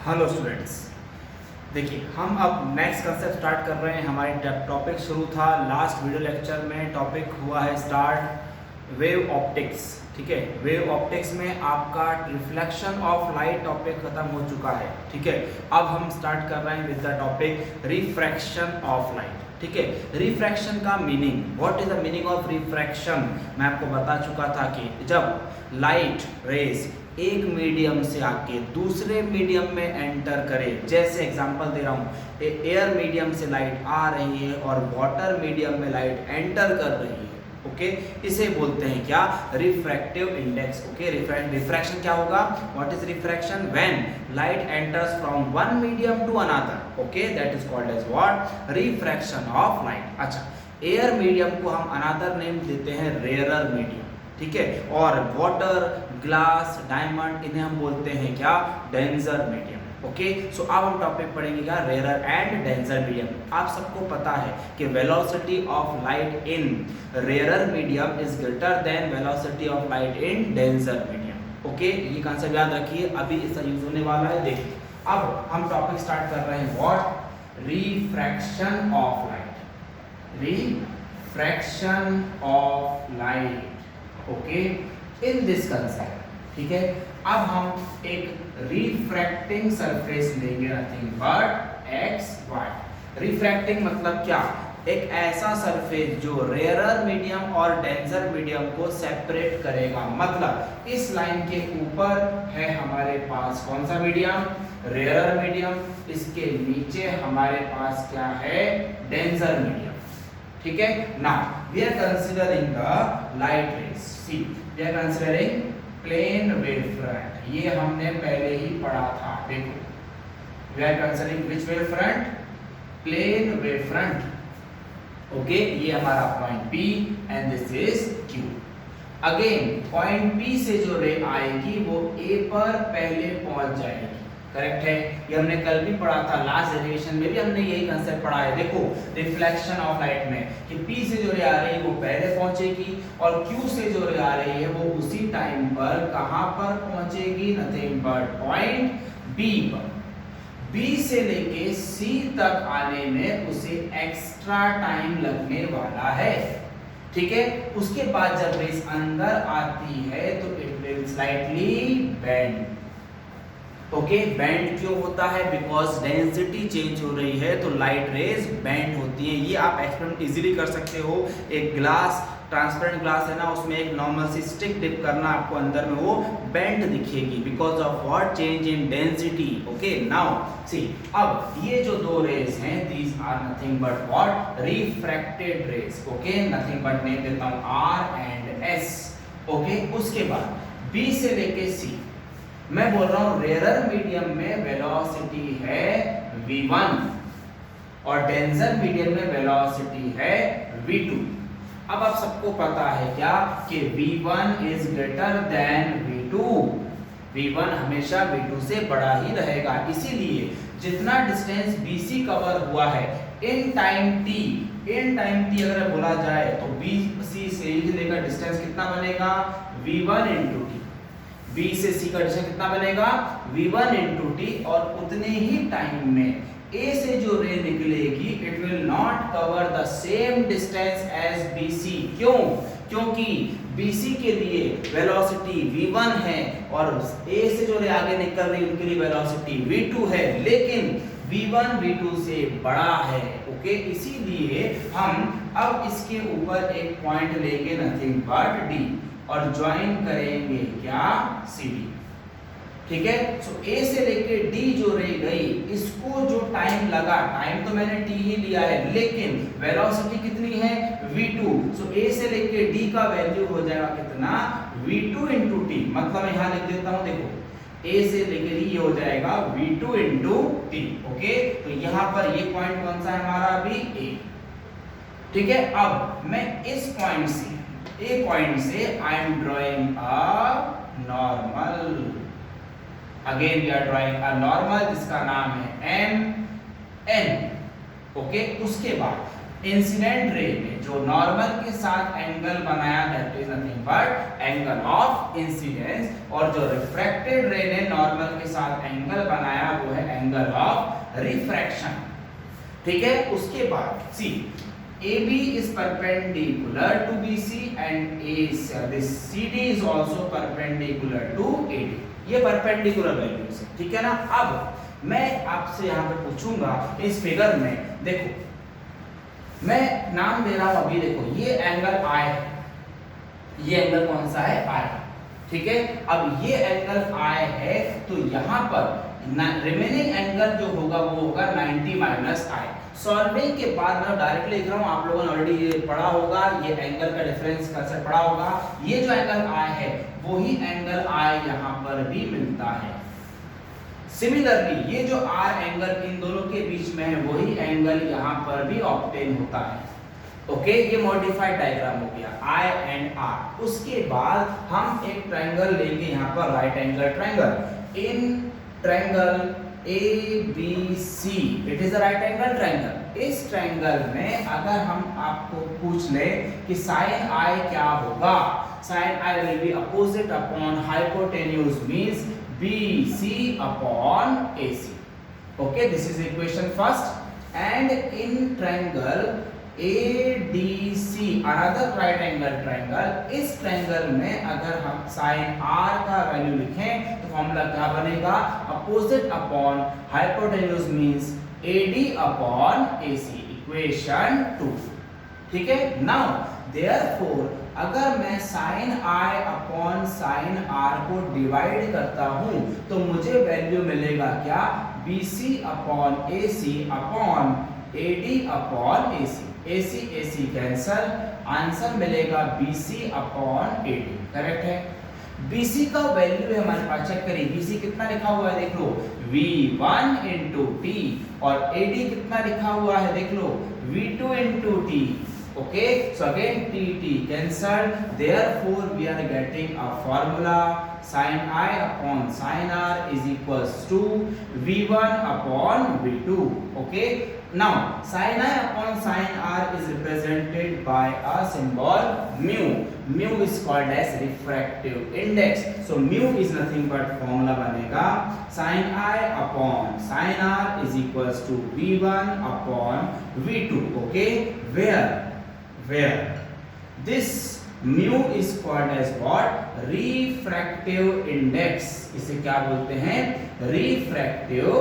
Hello students, देखिए हम अब नेक्स्ट कंसेप्ट स्टार्ट कर रहे हैं। हमारी टॉपिक शुरू था लास्ट वीडियो लेक्चर में, टॉपिक हुआ है स्टार्ट वेव ऑप्टिक्स। ठीक है, वेव ऑप्टिक्स में आपका रिफ्लेक्शन ऑफ लाइट टॉपिक खत्म हो चुका है। ठीक है, अब हम स्टार्ट कर रहे हैं with the topic refraction of light. ठीक है, रिफ्रैक्शन का meaning, what is the meaning of refraction, मैं आपको बता चुका था कि जब लाइट रेज एक मीडियम से आके दूसरे मीडियम में एंटर करे, जैसे एग्जांपल दे रहा हूँ, एयर मीडियम से लाइट आ रही है और वाटर मीडियम में लाइट एंटर कर रही है। ओके, इसे बोलते हैं क्या, रिफ्रैक्टिव इंडेक्स। ओके, रिफ्रैक्शन क्या होगा, what is refraction, when light enters from one medium to another. Okay, that is called as what, refraction of light. अच्छा, एयर मीडियम को हम अनदर नेम देते हैं रेयरर मीडियम। ठीक है, और वाटर, ग्लास, डायमंड, इन्हें हम बोलते हैं क्या, डेंजर मीडियम। ओके, सो अब हम टॉपिक पढ़ेंगे क्या, रेयरर एंड डेंजर मीडियम। आप सबको पता है कि velocity of light in rarer medium is greater than velocity of light in danger medium. Okay, ये कॉन्सेप्ट याद रखिए, अभी इसका यूज होने वाला है। देखिए अब हम टॉपिक स्टार्ट कर रहे हैं, what, refraction of light, refraction of light. Okay, in this concept, ठीक है, अब हम एक रिफ्रैक्टिंग सरफेस लेंगे, nothing but X Y. Refracting मतलब क्या, एक ऐसा सरफेस जो रेयरर मीडियम और डेंजर मीडियम को सेपरेट करेगा। मतलब इस लाइन के ऊपर है हमारे पास कौन सा मीडियम, रेयरर मीडियम, इसके नीचे हमारे पास क्या है, डेंजर मीडियम। ठीक है, now we are considering the light rays, see we are considering plane wave front, ये हमने पहले ही पढ़ा था। देखो, we are considering which wave front, plane wave front. Okay, ये हमारा point P and this is Q। Again point P से जो रे आएगी वो A पर पहले पहुंच जाएगी। करेक्ट है, ये हमने कल भी पढ़ा था, लास्ट डेरिवेशन में भी हमने यही कंसेप्ट पढ़ा है। देखो रिफ्लेक्शन ऑफ लाइट में कि P से जो रे आ रही है वो पहले पहुंचेगी और Q से जो रे आ रही है वो उसी टाइम पर कहां पर पहुंचेगी, नथिंग बट पॉइंट B पर। B से लेके C तक आने में उसे एक्स्ट्रा टाइम लगने वाला है। ठीक है, उसके बाद जब रेस अंदर आती है तो it will slightly bend. Okay, bend क्यों होता है, बिकॉज डेंसिटी चेंज हो रही है तो लाइट रेज बेंड होती है। ये आप एक्सपेरिमेंट इजीली कर सकते हो। एक ग्लास, ट्रांसपेरेंट ग्लास है ना, उसमें एक नॉर्मल सी स्टिक डिप करना, आपको अंदर में वो बेंड दिखेगी because of what, change in density. Okay, now see, अब ये जो दो रेज हैं, these are nothing but what, refracted rays. Okay, nothing but name देता हूं R एंड S। ओके, उसके बाद B से लेके C, मैं बोल रहा हूं रेयरर मीडियम में वेलोसिटी है v1 और डेंजर मीडियम में वेलोसिटी है v2। अब आप सबको पता है क्या कि v1 is greater than v2, v1 हमेशा v2 से बड़ा ही रहेगा। इसीलिए जितना डिस्टेंस bc कवर हुआ है in time t, in time t अगर बोला जाए तो bc से लेकर डिस्टेंस कितना बनेगा, v1 into t। B से C का डिस्टेंस कितना बनेगा, v1 into t, और उतने ही टाइम में A से जो रे निकलेगी it will not cover the same distance as BC। क्यों, क्योंकि BC के लिए वेलोसिटी v1 है और A से जो रे आगे निकल रही है उनके लिए वेलोसिटी v2 है, लेकिन v1 v2 से बड़ा है। ओके, इसीलिए हम अब इसके ऊपर एक पॉइंट लेंगे, नथिंग बट D, और ज्वाइन करेंगे क्या, CD। ठीक है, सो A से लेके D जो रह गई, इसको जो टाइम लगा, टाइम तो मैंने t ही लिया है लेकिन वेलोसिटी कितनी है, v2, सो A से लेके D का वैल्यू हो जाएगा कितना, v2 into t। मतलब मैं यहां लिख देता हूं, देखो A से लेके D ये हो जाएगा v2 into t। ओके, तो यहां पर ये पॉइंट कौन सा है हमारा, अभी A। ठीक है, अब मैं इस पॉइंट से, A पॉइंट से I am drawing a normal. Again we are drawing a normal जिसका नाम है M N। ओके, उसके बाद इंसिडेंट रे ने जो नॉर्मल के साथ एंगल बनाया that is nothing but angle of incidence, और जो रिफ्रैक्टेड रे ने नॉर्मल के साथ एंगल बनाया वो है एंगल ऑफ रिफ्रैक्शन। ठीक है, उसके बाद सी AB is perpendicular to BC and this CD is also perpendicular to AD। ये परपेंडिकुलर वैल्यूज है, ठीक है ना। अब मैं आपसे यहाँ पे पूछूंगा इस फिगर में, देखो मैं नाम दे रहा हूं अभी, देखो ये एंगल I है, ये एंगल कौन सा है I, ठीक है। अब ये एंगल I है तो यहाँ पर रिमेनिंग एंगल जो होगा वो होगा 90 माइनस I। सॉल्विंग के बाद मैं डायरेक्टली लिख रहा हूँ, आप लोगों ने ऑलरेडी ये पढ़ा होगा, ये एंगल का डिफरेंस कंसेप्ट पढ़ा होगा। ये जो एंगल I है वही एंगल I यहाँ पर भी मिलता है। सिमिलरली ये जो R एंगल इन दोनों के बीच में है वही एंगल यहाँ पर भी ऑब्टेन होता है। ओके, ये मॉडिफाइड डायग्राम हो गया I एंड R। उसके बाद हम एक ट्रायंगल लेंगे यहाँ पर, right angle triangle. In triangle ABC it is a right angle triangle. इस ट्रायंगल में अगर हम आपको पूछ ले कि साइन I क्या होगा, sine I will be opposite upon hypotenuse means BC upon AC। Okay, this is equation first. And in triangle ADC another right angle triangle, इस ट्रायंगल में अगर हम साइन R का वैल्यू लिखें तो फॉर्मूला क्या बनेगा, opposite upon hypotenuse means AD upon AC, equation 2। ठीक है, नाउ देयरफॉर अगर मैं sine I upon sine R को डिवाइड करता हूं तो मुझे वैल्यू मिलेगा क्या, BC upon AC upon AD upon AC। AC cancel, answer मिलेगा BC अपॉन AD। करेक्ट है। BC का वैल्यू है हमारे पास, चेक करिए BC कितना लिखा हुआ है, देख लो V1 इंटू T, और AD कितना लिखा हुआ है, देख लो V2 into T। Okay, so again T cancelled, therefore we are getting a formula sin I upon sin R is equals to V1 upon V2। okay, now sin I upon sin R is represented by a symbol mu is called as refractive index, so mu is nothing but formula बनेगा sin I upon sin R is equals to V1 upon V2। okay, where this mu is called as what, refractive index। इसे क्या बोलते हैं, refractive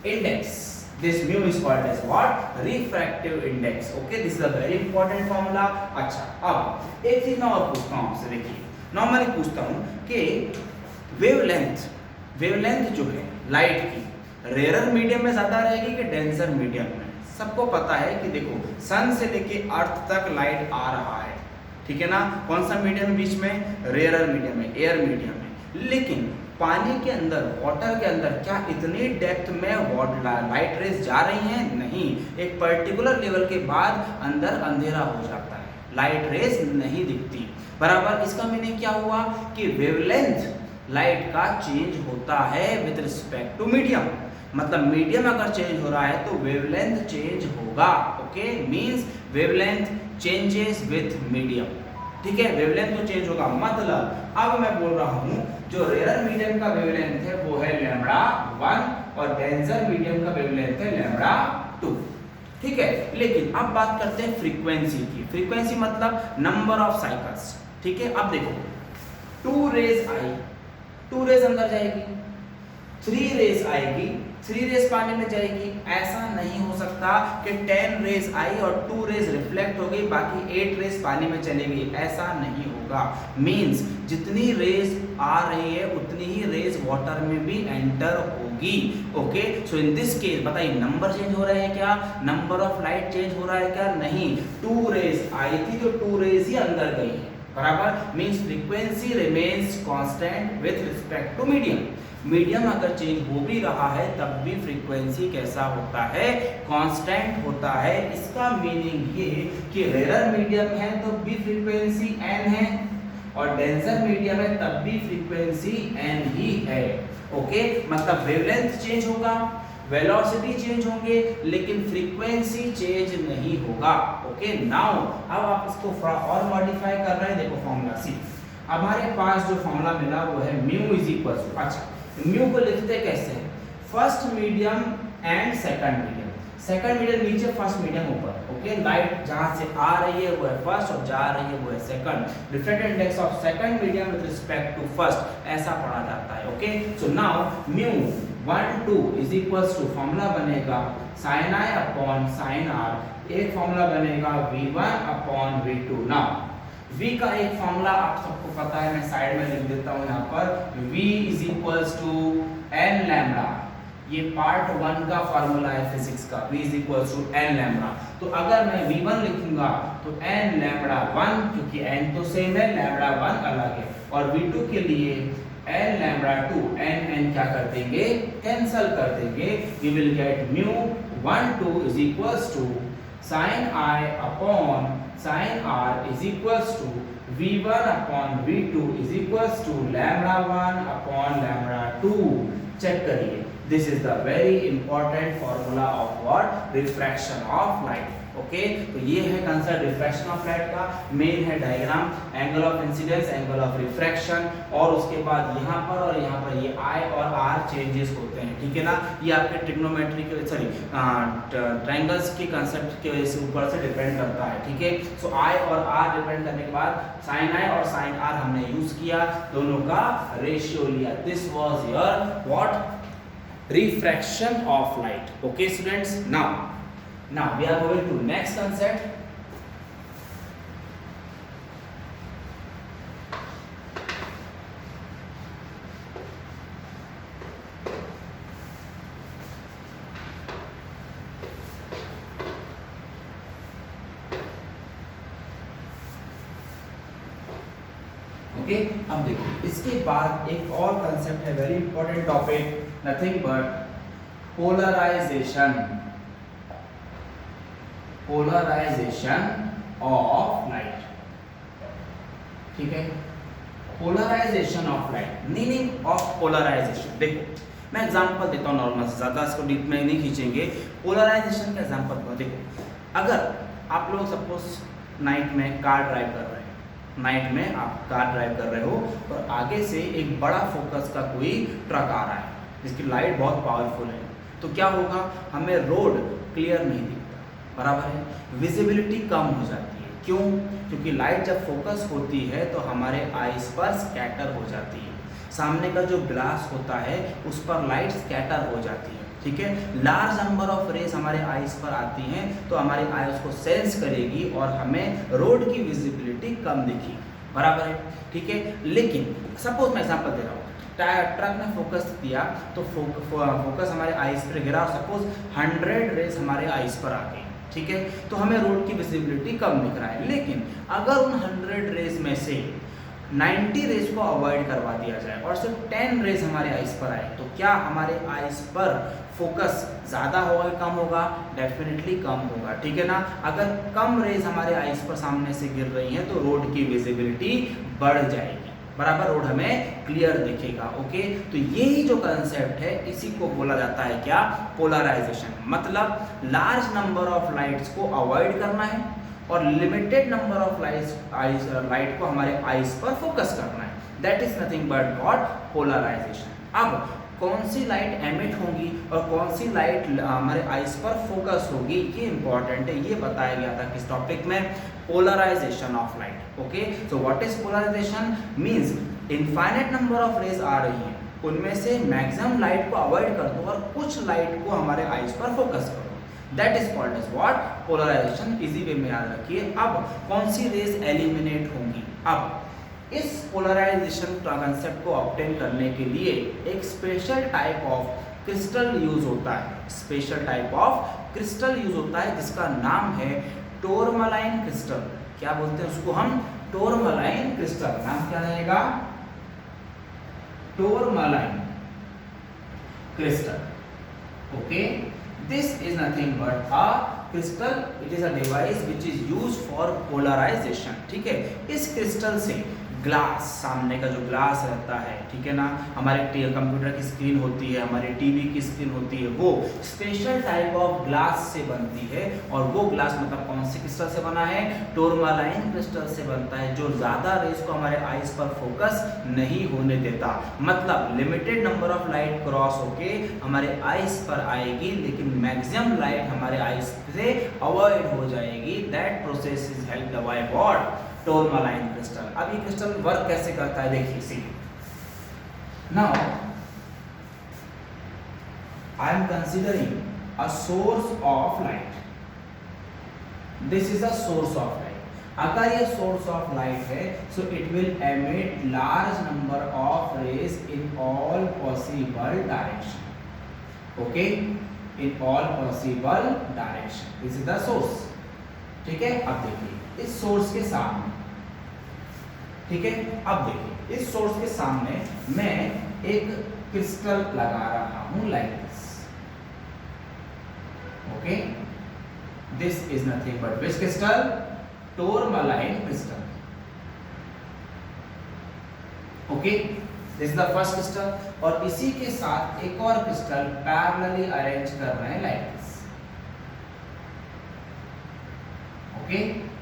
index। this mu is called as what, refractive index। okay, this is a very important formula। अच्छा, अब एक चीज मैं और पूछता हूँ आपसे, देखिए नॉर्मली पूछता हूँ कि वेवलेंथ जो है लाइट की रेयर मीडियम में ज्यादा रहेगी कि डेंसर मीडियम में। सबको पता है कि देखो सन से लेके अर्थ तक लाइट आ रहा है, ठीक है ना। कौन सा मीडियम बीच में, रेयर मीडियम में, एयर मीडियम में। लेकिन पानी के अंदर, वाटर के अंदर क्या इतनी डेप्थ में लाइट रेज जा रही हैं? नहीं, एक पर्टिकुलर लेवल के बाद अंदर अंधेरा हो जाता है, लाइट रेज नहीं दिखती। बराबर, इसका मीनिंग क्या हुआ कि वेवलेंथ लाइट का चेंज होता है विद रिस्पेक्ट टू मीडियम। मतलब मीडियम अगर चेंज हो रहा है तो वेवलेंथ चेंज होगा। Okay, means wavelength changes with medium. ठीक है, वेवलेंथ तो चेंज होगा। मतलब अब मैं बोल रहा हूं जो रेयर मीडियम का वेवलेंथ है वो है λ1 और डेंसर मीडियम का वेवलेंथ है λ2। ठीक है, लेकिन अब बात करते हैं फ्रीक्वेंसी की। फ्रीक्वेंसी मतलब नंबर ऑफ साइकिल्स। ठीक है, अब देखो 2 रेज आई, 2 रेज अंदर जाएगी, 3 रेज आएगी, 3 रेज पानी में जाएगी। ऐसा नहीं हो सकता कि 10 रेज आई और 2 रेज रिफ्लेक्ट हो गई, बाकी 8 रेज पानी में चली गई। ऐसा नहीं होगा। मींस जितनी रेज आ रही है उतनी ही रेज वाटर में भी एंटर होगी। Okay, so in this case बताइए नंबर चेंज हो रहे हैं क्या, नंबर ऑफ लाइट चेंज हो रहा है क्या? नहीं, 2 रेज आई थी तो 2 रेज ही अंदर गई है। बराबर, means frequency remains constant with respect to medium. Medium अगर चेंज हो भी रहा है तब भी फ्रीक्वेंसी कैसा होता है, कांस्टेंट होता है। इसका मीनिंग ये कि रेयर मीडियम है तो भी फ्रीक्वेंसी n है और डेंसर मीडियम है तब भी फ्रीक्वेंसी n ही है। ओके, मतलब वेवलेंथ चेंज होगा, वेलोसिटी चेंज होंगे लेकिन फ्रीक्वेंसी चेंज नहीं होगा। ओके नाउ अब आप इसको थोड़ा और मॉडिफाई कर रहे हैं। देखो फॉर्मूला सी, हमारे पास जो फॉर्मूला मिला वो है म्यू इज इक्वल टू, अच्छा म्यू को लिखते कैसे हैं, first medium and second medium, second medium नीचे फर्स्ट मीडियम ऊपर। ओके लाइट जहां से आ रही है वो है फर्स्ट और जा रही है वो है second, reflected index of second medium with respect to first, ऐसा पढ़ा जाता है। Okay so now mu 1 2 is equals to formula बनेगा sin i upon sin r, एक फॉर्मूला बनेगा v1 upon v2। Now v का एक फॉर्मूला आप सबको पता है, मैं साइड में लिख देता हूं यहां पर, v is equals to n lambda, ये पार्ट 1 का फॉर्मूला है फिजिक्स का, v is equals to n lambda. तो अगर मैं v1 लिखूंगा तो n लैम्डा 1, क्योंकि n तो सेम है, लैम्डा 1 अलग है, और v2 के लिए n लैम्डा 2, n क्या कर देंगे, कैंसल कर देंगे, we will get mu 1 2 is equals to sin i upon sin r is equals to v1 upon v2 is equals to lambda 1 upon lambda 2। Check करिए, this is the very important formula of what, refraction of light. Okay तो ये है concept refraction of light का, main है diagram, angle of incidence, angle of refraction, और उसके बाद यहाँ पर और यहाँ पर ये I और R चेंजेस होते हैं, ठीक है ना, ये आपके ट्रिग्नोमेट्री के सॉरी ट्रायंगल्स के कंसेप्ट के वजह से ऊपर से डिपेंड करता है, ठीक है। सो I और R डिपेंड करने के बाद sin I और sin R हमने यूज किया, दोनों का रेशियो लिया, this was your what, refraction of light. Okay students, now we are going to next concept. Okay अब देखो इसके बाद एक और कंसेप्ट है, very important topic, nothing but polarization, polarization of light, ठीक है। Polarization of light, meaning of polarization, देखो मैं एग्जांपल देता हूँ नॉर्मल से, ज़्यादा इसको डीप में नहीं खींचेंगे, पोलराइजेशन का एग्जांपल दो। देखो अगर आप लोग सपोज नाइट में कार ड्राइव कर रहे हैं, नाइट में आप कार ड्राइव कर रहे हो और आगे से एक बड़ा फोकस का कोई ट्रक आ रहा है जिसकी लाइट बहुत पावरफुल है, तो क्या होगा, हमें रोड क्लियर नहीं दिखता, बराबर है, विजिबिलिटी कम हो जाती है। क्यों? क्योंकि लाइट जब फोकस होती है तो हमारे आईज पर स्कैटर हो जाती है, सामने का जो ग्लास होता है उस पर लाइट स्कैटर हो जाती है, ठीक है। लार्ज नंबर ऑफ रेज हमारे आईज पर आती हैं तो हमारी आई उसको सेंस करेगी और हमें रोड की विजिबिलिटी कम दिखेगी, बराबर है, ठीक है। लेकिन सपोज मैं एग्जांपल दे रहा हूँ, ट्रक ने फोकस किया तो फोकस हमारे आईज पर गिरा, सपोज 100 रेज हमारे आईज पर आ गई, ठीक है, तो हमें रोड की विजिबिलिटी कम दिख रहा है। लेकिन अगर उन 100 रेज में से 90 रेज को अवॉइड करवा दिया जाए और सिर्फ 10 रेज हमारे आईज पर आए, तो क्या हमारे आईज पर फोकस ज़्यादा होगा कम होगा? डेफिनेटली कम होगा, ठीक है ना। अगर कम रेज हमारे आईज पर सामने से गिर रही हैं तो रोड की विजिबिलिटी बढ़ जाएगी, बराबर, रोड हमें क्लियर दिखेगा। ओके, तो यही जो कंसेप्ट है इसी को बोला जाता है क्या? पोलराइजेशन। मतलब लार्ज नंबर ऑफ लाइट्स को अवॉइड करना है और लिमिटेड नंबर ऑफ लाइट को हमारे आईज पर फोकस करना है, that is nothing but what? Polarization. अब कौन सी लाइट एमिट होंगी और कौन सी लाइट हमारे आईज पर फोकस होगी, ये इंपॉर्टेंट है, ये बताया गया था किस टॉपिक में? Polarisation of light. Okay, so what is polarisation? Means infinite number of rays आ रही हैं, उनमें से मैक्सिमम लाइट को अवॉइड कर दो और कुछ लाइट को हमारे आईज पर फोकस करो, that is called as what? Polarization. Easy way में याद रखिए। अब कौन सी रेज एलिमिनेट होंगी? अब इस पोलराइजेशन कंसेप्ट को ऑब्टेन करने के लिए एक special type of crystal use होता है, special type of crystal use होता है जिसका नाम है टोरमलाइन क्रिस्टल। क्या बोलते हैं उसको हम? Tourmaline crystal. नाम क्या रहेगा? Tourmaline crystal. Okay, this is nothing but a crystal, it is a device which is used for polarisation. ठीक है, इस क्रिस्टल से ग्लास, सामने का जो ग्लास रहता है, ठीक है ना, हमारे कंप्यूटर की स्क्रीन होती है, हमारे टीवी की स्क्रीन होती है, वो स्पेशल टाइप ऑफ ग्लास से बनती है। और वो ग्लास मतलब कौन से क्रिस्टल से बना है? टूरमैलाइन क्रिस्टल से बनता है, जो ज़्यादा रेज को हमारे आइज पर फोकस नहीं होने देता। मतलब limited number of light cross होके हमारे आइज पर आएगी, लेकिन मैक्सिमम लाइट हमारे आइज से अवॉइड हो जाएगी। That process is helped by what? Tourmaline crystal. अब ये क्रिस्टल वर्क कैसे करता है देखिए, see now I am considering a source of light, this is a source of light. अगर ये सोर्स ऑफ लाइट है, so it will emit large number of rays in all possible direction, okay, in all possible direction, this is the source, ठीक है। अब देखिए इस source के सामने, ठीक है, अब देखिए इस सोर्स के सामने मैं एक क्रिस्टल लगा रहा हूं like this, okay, this is nothing but which crystal? Tourmaline crystal, okay, this is the first crystal. और इसी के साथ एक और क्रिस्टल पैरेलली अरेंज कर रहे हैं like this, okay.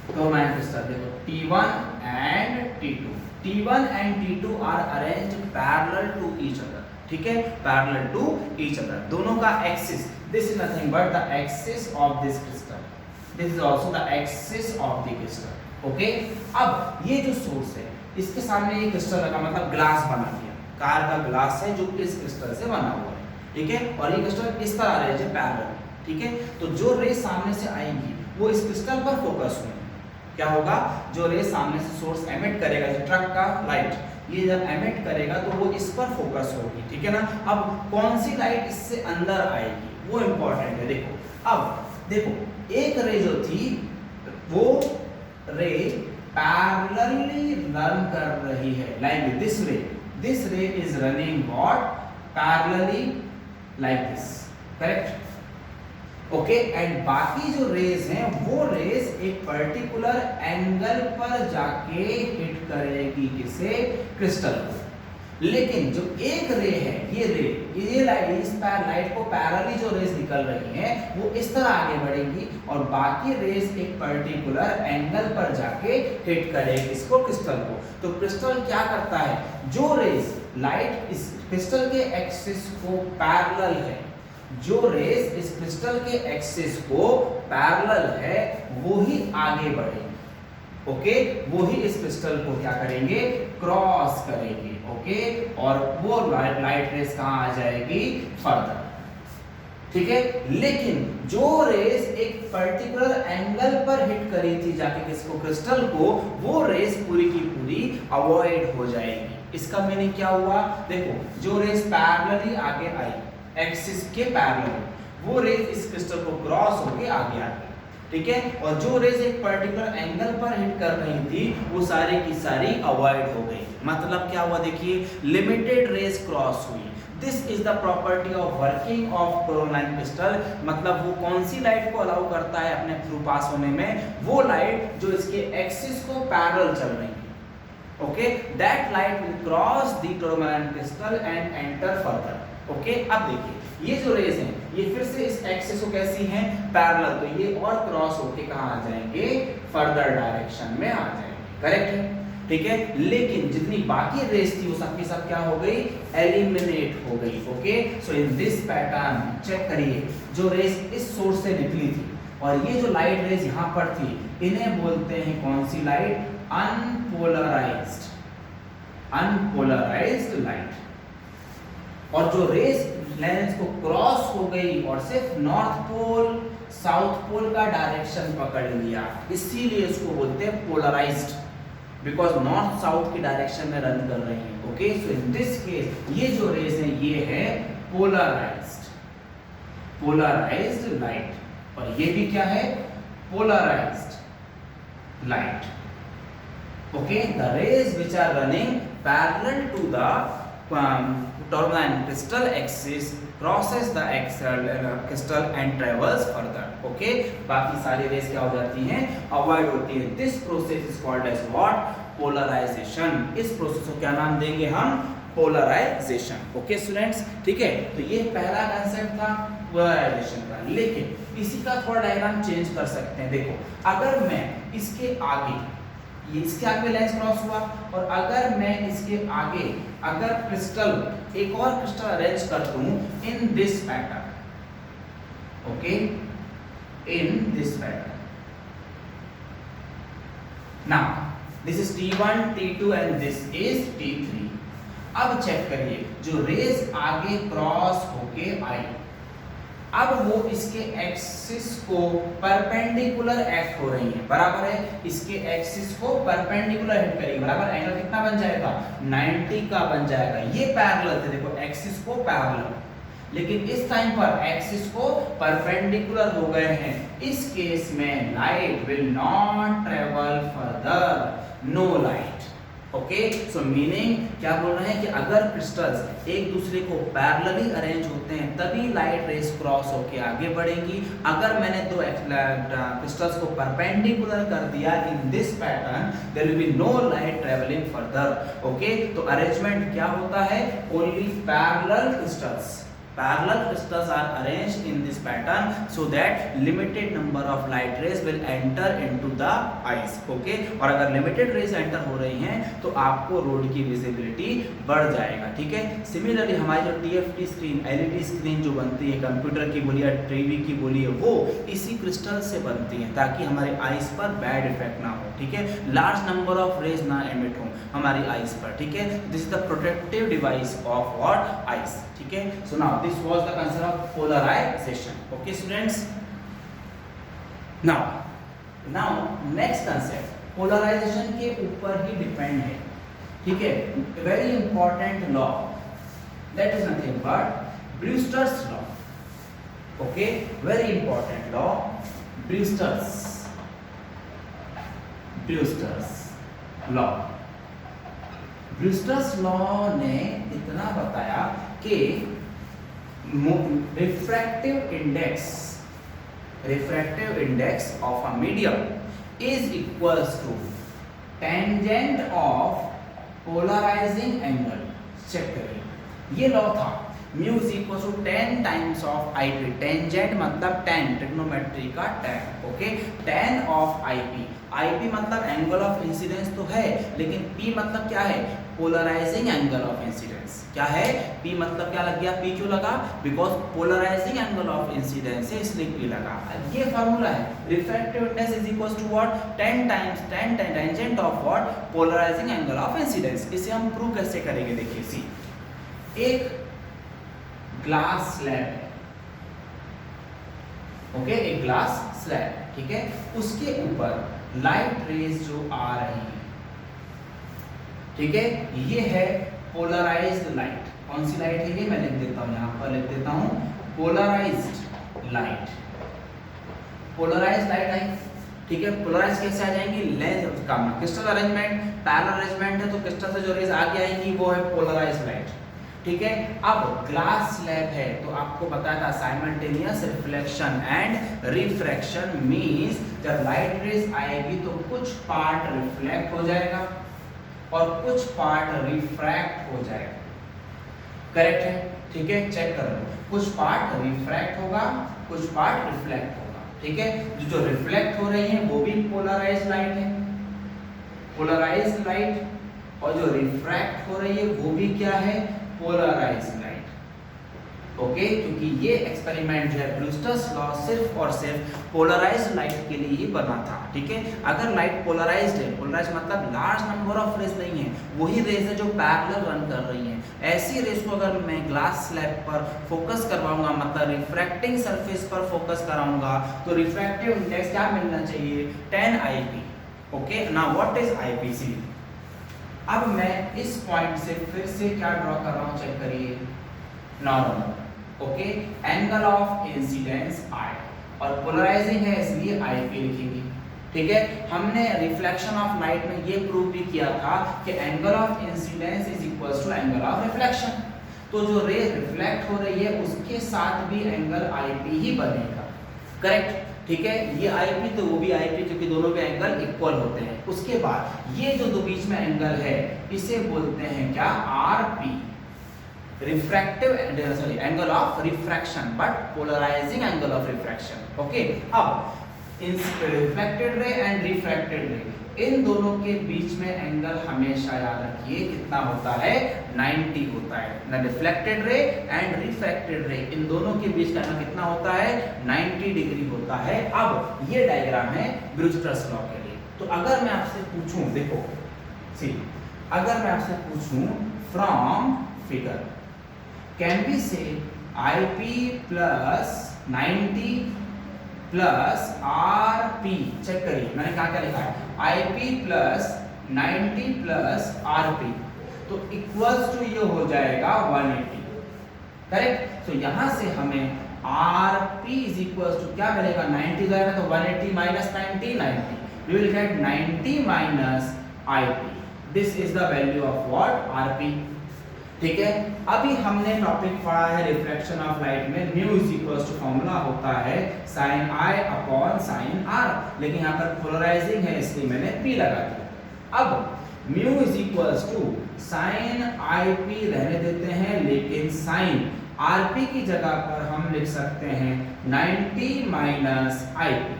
Tourmaline crystal देखो T1 and T2, T1 and T2 are arranged parallel to each other, ठीक है, पैरेलल टू ईच अदर। दोनों का axis, this is nothing but the axis of this crystal, this is also the axis of the crystal, okay. अब ये जो source है, इसके सामने ये क्रिस्टल लगा, मतलब ग्लास बना दिया, कार का ग्लास है जो इस क्रिस्टल से बना हुआ है, ठीक है। और ये क्रिस्टल इस तरह अरेंज है पैरेलल, ठीक है। तो जो रे सामने से आएंगी वो इस क्रिस्टल पर फोकस होंगी। क्या होगा? जो रे सामने से सोर्स एमिट करेगा, जो ट्रक का लाइट, ये जब एमिट करेगा तो वो इस पर फोकस होगी, ठीक है ना। अब कौन सी लाइट इससे अंदर आएगी वो इंपॉर्टेंट है। देखो, अब देखो एक रे जो थी वो रे पैरेलली रन कर रही है लाइक दिस रे, दिस रे is running what? Parallelly like this, correct, okay. And बाकी जो रेज हैं वो रेज एक पर्टिकुलर एंगल पर जाके हिट करेगी किसे? क्रिस्टल को। लेकिन जो एक रे है, ये लाइट, इस लाइट को पैरेलली जो रेज निकल रही हैं वो इस तरह आगे बढ़ेगी और बाकी रेज एक पर्टिकुलर एंगल पर जाके हिट करेगी इसको, क्रिस्टल को। तो क्रिस्टल क्या करता है? जो रेज लाइट इस क्रिस्टल के एक्सिस को पैरेलल है, जो रेज इस क्रिस्टल के एक्सिस को पैरेलल है, वो ही आगे बढ़ेंगे, ओके, वो ही इस क्रिस्टल को क्या करेंगे? क्रॉस करेंगे, ओके। और वो लाइट रेज कहां आ जाएगी? फर्दर, ठीक है। लेकिन जो रेज एक पर्टिकुलर एंगल पर हिट करी थी जाके किसको? क्रिस्टल को, वो रेज पूरी की पूरी अवॉइड हो जाएगी। इसका मीनिंग क्या हुआ? देखो, जो रेज पैरेलली आगे आई एक्सिस के पैरेलल, वो रेज इस क्रिस्टल को क्रॉस होके आगे आ गई, ठीक है। और जो रेज एक पर्टिकुलर एंगल पर हिट कर रही थी वो सारी की सारी अवॉइड हो गई। मतलब क्या हुआ? देखिए, लिमिटेड रेज क्रॉस हुई। This is the property of working of tourmaline crystal. मतलब वो कौन सी लाइट को अलाउ करता है अपने थ्रू पास होने में? वो लाइट जो इसके एक्सिस को पैरेलल चल रही है, okay. That light will cross the tourmaline crystal and enter further, okay. अब देखिए, ये जो रेज हैं ये फिर से इस एक्सिस को कैसी हैं? पैरेलल, तो ये और क्रॉस होके कहां आ जाएंगे? फर्दर डायरेक्शन में आ जाएंगे, करेक्ट है, ठीक है। लेकिन जितनी बाकी रेज थी वो सब की सब क्या हो गई? एलिमिनेट हो गई, okay. So in this pattern check करिए, जो रेज इस सोर्स से निकली थी और ये जो लाइट रेज यहां पर थी, इन्हें बोलते हैं कौन सी लाइट? Unpolarised, unpolarised light. और जो रेज लेंस को क्रॉस हो गई और सिर्फ नॉर्थ पोल साउथ पोल का डायरेक्शन पकड़ लिया, इसीलिए इसको बोलते हैं पोलराइज्ड, बिकॉज नॉर्थ साउथ की डायरेक्शन में रन कर रही है, okay. So in this case ये जो रेज है ये है पोलराइज्ड, पोलराइज्ड लाइट। और ये भी क्या है? Polarised light, okay. The rays which are running parallel to the tourmaline crystal axis crosses the crystal and travels further. Okay, बाकी सारी रेस क्या हो जाती हैं, अवॉइड होती है। This process is called as what, polarization. इस प्रोसेस को क्या नाम देंगे हम, पोलराइजेशन। ओके स्टूडेंट्स, ठीक है। तो ये पहला कंसेप्ट था पोलराइजेशन का, लेकिन इसी का थोड़ा डायग्राम चेंज कर सकते हैं। देखो, अगर मैं इसके आगे, ये इसके आगे लेंस क्रॉस हुआ, और अगर मैं इसके आगे अगर क्रिस्टल, एक और क्रिस्टल अरेंज कर दूं इन this pattern, okay, in this pattern, now this is T1, T2 and this is T3। अब चेक करिए, जो रेज आगे क्रॉस होके आई, अब वो इसके एक्सिस को परपेंडिकुलर एक्ट हो रही है, बराबर है, इसके एक्सिस को परपेंडिकुलर हिट करेगी, बराबर। एंगल कितना बन जाएगा, 90 का बन जाएगा। ये पैरेलल थे, देखो एक्सिस को पैरेलल, लेकिन इस टाइम पर एक्सिस को परपेंडिकुलर हो गए हैं। इस केस में light will not travel further, no light. Okay, so meaning क्या बोल रहे हैं कि अगर क्रिस्टल्स एक दूसरे को पैरेलली अरेंज होते हैं तभी लाइट रेस क्रॉस होके आगे बढ़ेंगी। अगर मैंने दो क्रिस्टल्स को परपेंडिकुलर कर दिया in this pattern, there will be no light travelling further. Okay, तो अरेंजमेंट क्या होता है, only parallel crystals, parallel crystals are arranged in this pattern so that limited number of light rays will enter into the eyes। okay, और अगर limited rays enter हो रही हैं तो आपको रोड की विजिबिलिटी बढ़ जाएगा। ठीक है, सिमिलरली हमारी जो TFT स्क्रीन, LED स्क्रीन जो बनती है, कंप्यूटर की बोलिए, टीवी की बोलिए, वो इसी क्रिस्टल से बनती है ताकि हमारे आईज पर बैड इफेक्ट ना हो। ठीक है, लार्ज नंबर ऑफ रेज ना एमिट हो हमारी आईज पर। ठीक है, this is the protective device of what, eyes. ठीक है, so now this was the concept of polarisation. Okay students, now next concept polarisation के ऊपर ही डिपेंड है। ठीक है, very important law, that is nothing but Brewster's law. Okay, very important law, Brewster's law. Brewster's law ने इतना बताया कि refractive index of a medium is equals to tangent of polarising angle. Check करिए, ये law था, mu is equal to 10 times of IP. Tangent मतलब 10, trigonometry का 10। Okay, 10 of IP. IP मतलब एंगल ऑफ इंसिडेंस तो है, लेकिन पी मतलब क्या है, पोलराइजिंग एंगल ऑफ इंसिडेंस। क्या है, पी मतलब क्या लग गया, पी क्यों लगा, because polarising angle of incidence है, इसलिए पी लगा। ये फार्मूला है, refractive index is equal to what, 10 times 10 tangent of what, polarising angle of incidence. इसे हम प्रूव कैसे करेंगे, देखिए सी, एक ग्लास स्लैब है। ओके, एक ग्लास स्लैब, ठीक है, उसके ऊपर लाइट रेज जो आ रही है, ठीक है, ये है पोलराइज्ड लाइट। कौन सी लाइट है ये, मैं लिख देता हूं, यहां पर लिख देता हूं, पोलराइज्ड लाइट। पोलराइज्ड लाइट आई, ठीक है, पोलराइज कैसे आ जाएंगी, लेंस का क्रिस्टल अरेंजमेंट, पैरेलल अरेंजमेंट है तो क्रिस्टल से जो रेज आगे आएंगी वो है पोलराइज्ड लाइट। ठीक है, अब ग्लास स्लैब है तो आपको बताया था simultaneous reflection and refraction means जब लाइट रेज आएगी तो कुछ पार्ट रिफ्लेक्ट हो जाएगा और कुछ पार्ट रिफ्रैक्ट हो जाएगा। करेक्ट है, ठीक है, चेक कर लो, कुछ पार्ट रिफ्रैक्ट होगा, कुछ पार्ट रिफ्लेक्ट होगा। ठीक है, जो रिफ्लेक्ट हो रही है वो भी पोलराइज्ड लाइट है, पोलराइज्ड लाइट, और जो रिफ्रैक्ट हो रही है वो भी क्या है, पोलराइज्ड लाइट। ओके, क्योंकि ये एक्सपेरिमेंट जो है ब्रूस्टर्स लॉ सिर्फ और सिर्फ पोलराइज्ड लाइट के लिए ही बना था। ठीक है, अगर लाइट पोलराइज्ड है, पोलराइज्ड मतलब लार्ज नंबर ऑफ रेज नहीं है, वही रेज है जो पैरेलल रन कर रही हैं, ऐसी रेज को अगर मैं ग्लास स्लैब पर फोकस करवाऊंगा, मतलब रिफ्रैक्टिंग सरफेस पर फोकस कराऊंगा, तो रिफ्रैक्टिव इंडेक्स क्या मिलना चाहिए, 10 IP. Okay, now what is IPC. अब मैं इस पॉइंट से फिर से क्या ड्रॉ कर रहा हूं, चेक करिए, normal. Okay, angle of incidence i, और पोलराइजिंग है इसलिए आईपी लिखेंगे। ठीक है। हमने रिफ्लेक्शन ऑफ लाइट में ये प्रूव भी किया था कि angle of incidence is equal to angle of reflection. तो जो रे रिफ्लेक्ट हो रही है उसके साथ भी एंगल आईपी ही बनेगा, करेक्ट, ठीक है। ये आईपी तो वो भी आईपी, क्योंकि दोनों के एंगल इक्वल होते हैं। उसके बाद ये जो दो बीच में एंगल है इसे बोलते हैं क्या, RP, refractive angle of refraction, but polarising angle of refraction. Okay, अब reflected ray and refracted ray, इन दोनों के बीच में एंगल हमेशा याद रखिए कितना होता है, 90 होता है। ना reflected ray and refracted ray, इन दोनों के बीच का एंगल कितना होता है, 90 डिग्री होता है। अब ये डायग्राम है ब्रूस्टर्स लॉ के लिए। तो अगर मैं आपसे पूछूं, देखो सी, अगर मैं आपसे पूछूं from figure, can be say IP plus 90 plus RP, check करिए मैंने क्या लिखा है, IP प्लस 90 प्लस RP, तो इक्वल्स टू ये हो जाएगा 180, करेक्ट। तो यहां से हमें RP इज इक्वल्स टू क्या मिलेगा, 90 जाएगा तो 180 minus 90, 90, we will get 90 minus IP, this is the value of what, RP, ठीक है। अभी हमने टॉपिक पढ़ा है रिफ्लेक्शन ऑफ लाइट में mu is equals to formula होता है sin I upon sin R, लेकिन यहाँ पर पोलराइजिंग है इसलिए मैंने P लगा दिया। अब mu is equals to sin IP रहने देते हैं, लेकिन sin RP की जगह पर हम लिख सकते हैं 90 माइनस IP,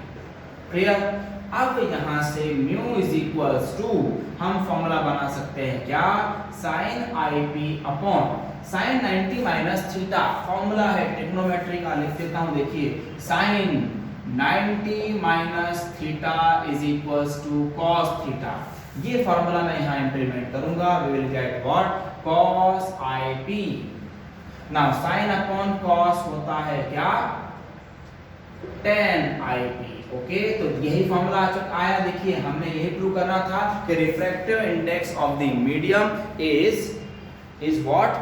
क्लियर। अब यहाँ से म्यू इज इक्वल्स टू हम फॉर्मूला बना सकते हैं क्या, sin IP upon sin 90 minus theta, formula है ट्रिग्नोमेट्री का, लिख देता हूं, देखिए sin 90 minus theta is equals to cos theta. ये फॉर्मूला मैं यहाँ इंप्लीमेंट करूंगा, we will get what, cos IP। Now sin upon cos होता है क्या, tan IP, ओके। तो यही फॉर्मूला आया, देखिए हमने यही प्रूव करना था कि refractive index of the medium is what,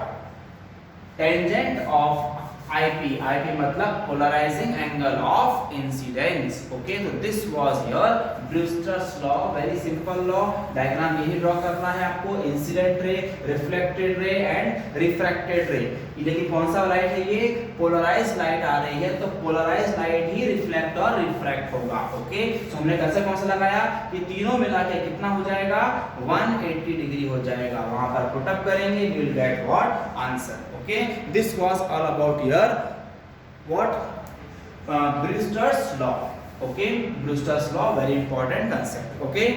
tangent of IP, IP मतलब polarising angle of incidence, okay. तो this was your Brewster's law, very simple law. Diagram यही ड्रॉ करना है आपको, incident ray, reflected ray and refracted रे। लेकिन कौन सा लाइट है ये, पोलराइज्ड लाइट आ रही है, तो पोलराइज्ड लाइट ही रिफ्लेक्ट और रिफ्रैक्ट होगा, ओके। तो हमने कर्सर कौन सा लगाया कि तीनों मिला के कितना हो जाएगा, 180 डिग्री हो जाएगा, वहां पर पुट अप करेंगे, we will get what, answer, okay. This was all about your what, Brewster's law, okay, Brewster's law, very important concept, okay।